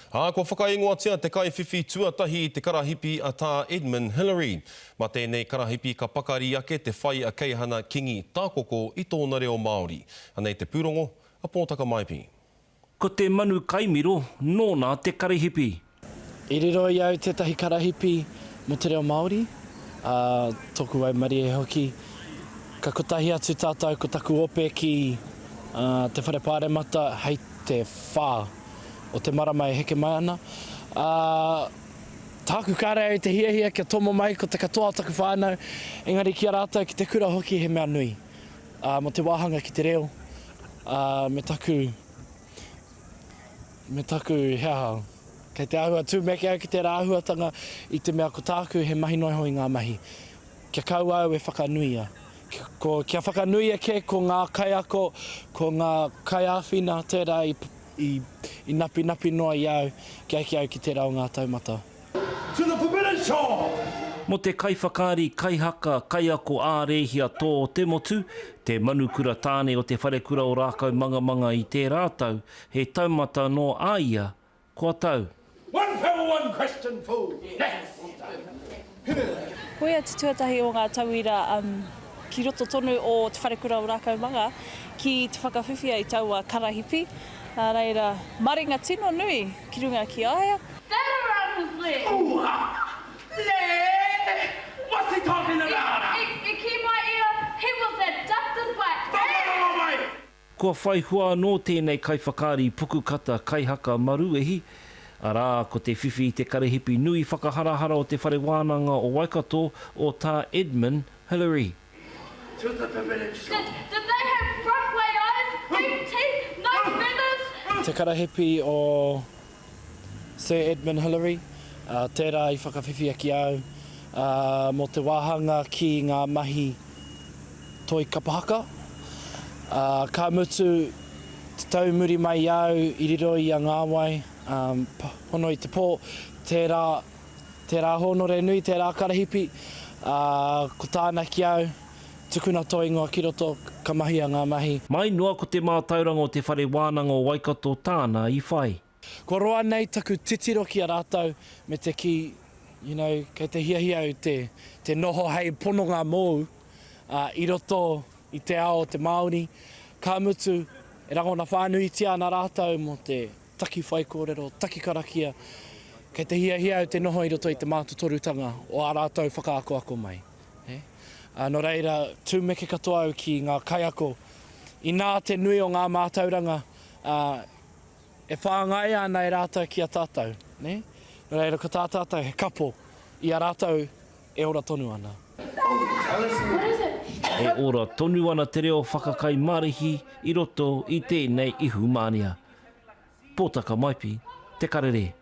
Ko whakaingoatia te kaiwhiwhi tuatahi i te karahipi a tā Edmund Hillary. Ma tēnei karahipi ka pakari ake te whai a keihana kingi tākoko i tōna reo Māori. Anei te pūrongo, a Pōtaka Maipi. Ko te manu kaimiro, nōna te karahipi. I riro i au tētahi karahipi mo te reo Māori. Tōku ai mari e hoki. Ka kotahi atu tātou ko taku ope ki te whare pāremata hei te whā o te marama e heke mai ana. Tāku kāre au te hiahia kia tomo mai ko te katoa taku whānau. Engari kia rātou ki te kura hoki he mea nui. Mo te wāhanga ki te reo. Me taku hea. Kei te ahua tūmeke au ki te rāhuatanga i te mea ko tāku he mahi noiho i ngā mahi. Kia kau au e whakanuia. Kia whakanuia ke ko ngā kaiako, ko ngā kaiawhina tērā i napi noa i au, kia ki au ki te rao ngā taumata. To the Forbidden Shore! Mo te kaiwhakari, kaihaka, kaiako ārehia tō te motu, te manukura tāne o te wharekura o rākau manga i te rātau, he taumata no āia, kua tau. One fell, one question full. Next! Koe atu tuatahi o ngā tauira ki roto tonu o te wharekura o rākau manga ki te whakawhiwhia i taua karahipi. Reira, maringa tino nui ki runga ki aia. That around his leg. Ooh, leg! What's he talking about? It came my ear. He was abducted by... Kua whai hua no tēnei kaiwhakari puku kata kaihaka maruehi, arā ko te whiwhi i te karahipi nui whakaharahara o te whare wānanga o Waikato o tā Edmund Hillary. To the Forbidden Shore. Did they have front-way eyes, big teeth, no feathers? Te karahipi o Sir Edmund Hillary, tērā i whakawhiwhia ki au, mo te wāhanga ki ngā mahi toi kapahaka. Ka mutu te taumuri mai au i riro i a ngāwai, hono i te pō, tērā honore nui, tērā karahipi, ko tāna ki au, tukuna toi ingoa ki roto ka mahi a ngā mahi. Mai noa ko te mātauranga o te whare wānanga o Waikato tāna i whai. Ko roa nei taku titiro ki a rātou me te ki, kei te hiahia au te noho hei pononga mou i roto i te ao te Māori. Ka mutu e rangona whānui tia ana rātou mo te taki whai kōrero, taki karakia. Kei te hiahia au te noho i roto i te mātotorutanga o a rātou whakaako mai. No reira, tūmeke katoa au ki ngā kaiako. I nā te nui o ngā mātauranga, e whāngai ana e rātou ki a tātou. Ne? No reira, ko tā tātou he kapo i a rātou e ora tonu ana. E ora tonu ana te reo whakakai marihi i roto i tēnei ihu mānia. Pōtaka Maipi, te karere.